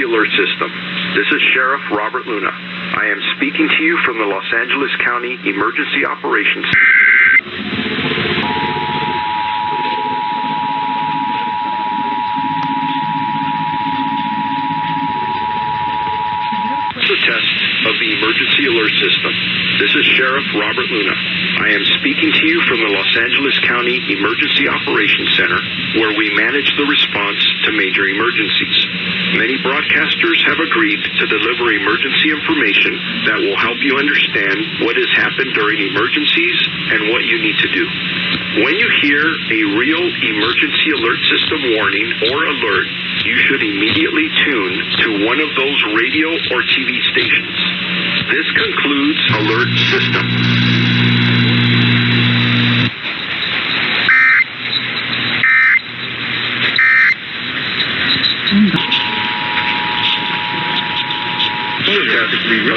Alert System. This is Sheriff Robert Luna. I am speaking to you from the Los Angeles County Emergency Operations. The test of the Emergency Alert System. This is Sheriff Robert Luna. I am speaking to you from the Los Angeles County Emergency Operations Center, where we manage the response to major emergencies. Many broadcasters have agreed to deliver emergency information that will help you understand what has happened during emergencies and what you need to do. When you hear a real emergency alert system warning or alert, you should immediately tune to one of those radio or TV stations. This concludes Alert System.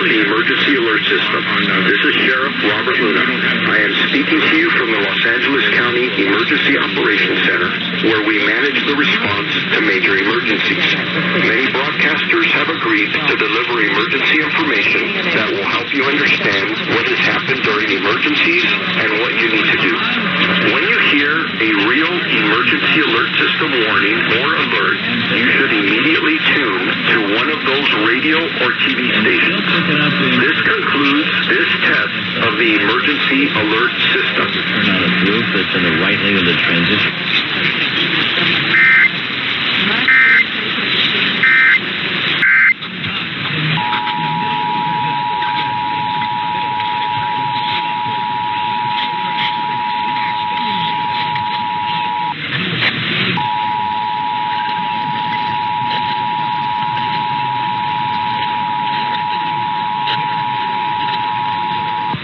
The Emergency Alert System. This is Sheriff Robert Luna. I am speaking to you from the Los Angeles County Emergency Operations Center, where we manage the response to major emergencies. Many broadcasters have agreed to deliver emergency information that will help you understand what has happened during emergencies and what you need to do. When you hear a real emergency alert system warning or alert, you should immediately tune to one of those radio or TV stations. This concludes this test of the Emergency Alert System. Turn on a roof that's in the right lane of the transition.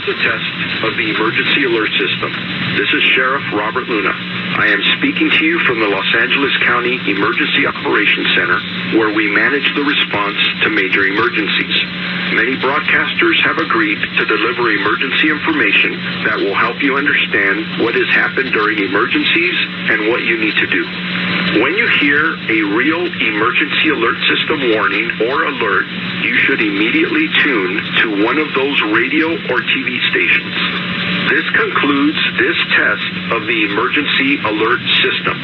The test of the Emergency Alert System. This is Sheriff Robert Luna. I am speaking to you from the Los Angeles County Emergency Operations Center, where we manage the response to major emergencies. Many broadcasters have agreed to deliver emergency information that will help you understand what has happened during emergencies and what you need to do. When you hear a real emergency alert system warning or alert, you should immediately tune to one of those radio or TV stations. This concludes this test of the Emergency Alert System.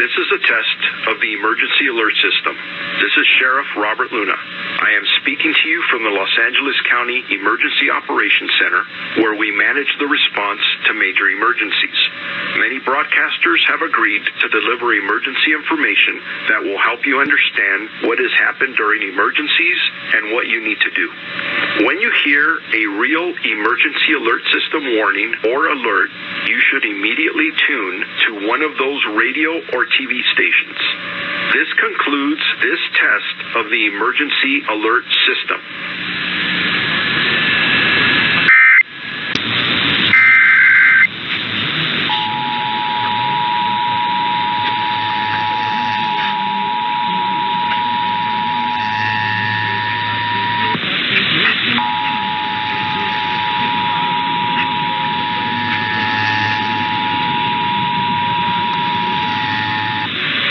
This is a test of the Emergency Alert System. This is Sheriff Robert Luna. I am speaking to you from the Los Angeles County Emergency Operations Center, where we manage the response to major emergencies. Many broadcasters have agreed to deliver emergency information that will help you understand what has happened during emergencies and what you need to do. When you hear a real emergency alert system warning or alert, you should immediately tune to one of those radio or TV stations. This concludes this test of the Emergency Alert System.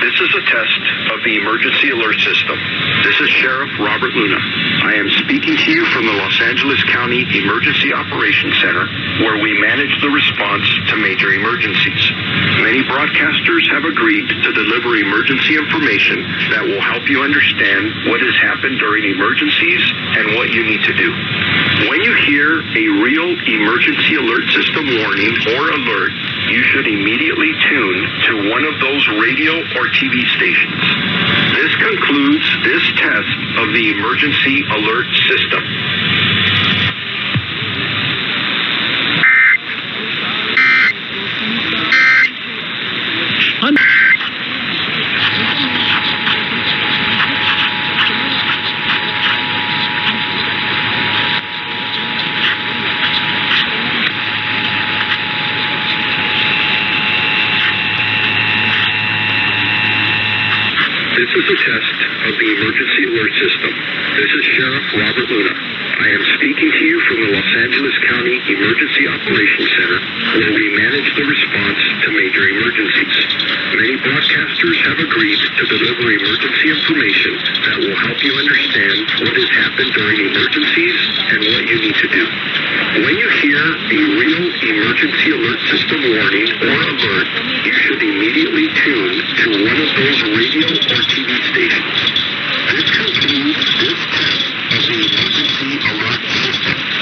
This is a test of the Emergency Alert System. This is Sheriff Robert Luna. I am speaking to you from the Los Angeles County Emergency Operations Center, where we manage the response to major emergencies. Many broadcasters have agreed to deliver emergency information that will help you understand what has happened during emergencies and what you need to do. When you hear a real emergency alert system warning or alert, you should immediately tune to one of those radio or TV stations. This concludes this test of the Emergency Alert System. This is a test of the emergency alert system. This is Sheriff Robert Luna. I am speaking to you from the Los Angeles County Emergency Operations Center, where we manage the response to major emergencies. Many broadcasters have agreed to deliver emergency information that will help you understand what has happened during emergencies and what you need to do. When you hear a real emergency alert system warning or alert, you should immediately tune to one of those radio or TV stations. This concludes this test of the emergency alert system.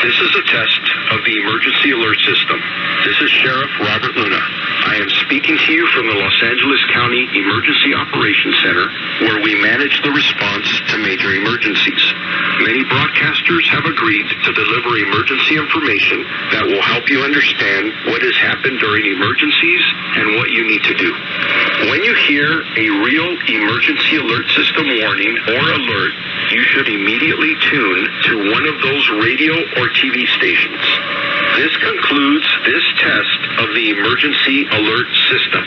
This is a test of the emergency alert system. This is Sheriff Robert Luna. I am speaking to you from the Los Angeles County Emergency Operations Center, where we manage the response to major emergencies. Many broadcasters have agreed to deliver emergency information that will help you understand what has happened during emergencies and what you need to do. When you hear a real emergency alert system warning or alert, you should immediately tune to one of those radio or TV stations. This concludes this test of the emergency alert system.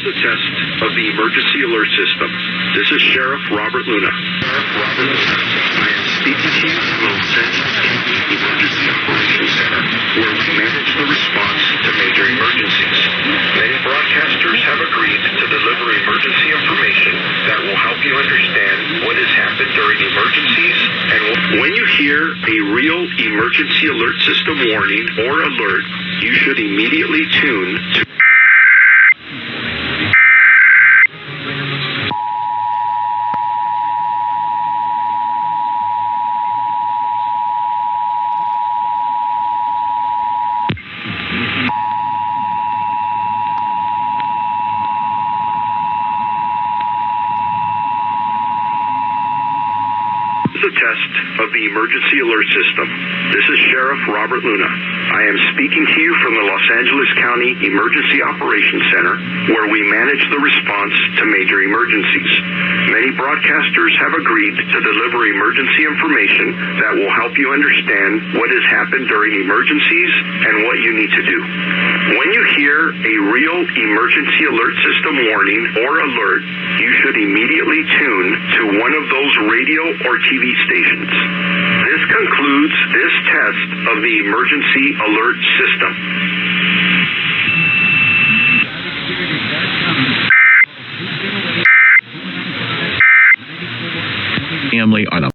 The test of the emergency alert system. This is Sheriff Robert Luna. Sheriff Robert Luna. I am speaking to you from the Los Angeles County Emergency Operations Center, where we manage the response to major emergencies. Many broadcasters have agreed to deliver emergency information that will help you understand what has happened during emergencies and when you hear a real emergency alert system warning or alert, you should immediately tune to a test of the emergency alert system. This is Sheriff Robert Luna. I am speaking to you from the Los Angeles County Emergency Operations Center, where we manage the response to major emergencies. Many broadcasters have agreed to deliver emergency information that will help you understand what has happened during emergencies and what you need to do. When you hear a real emergency alert system warning or alert, you should immediately tune to one of those radio or TV stations. This concludes this test of the emergency alert system. Family on a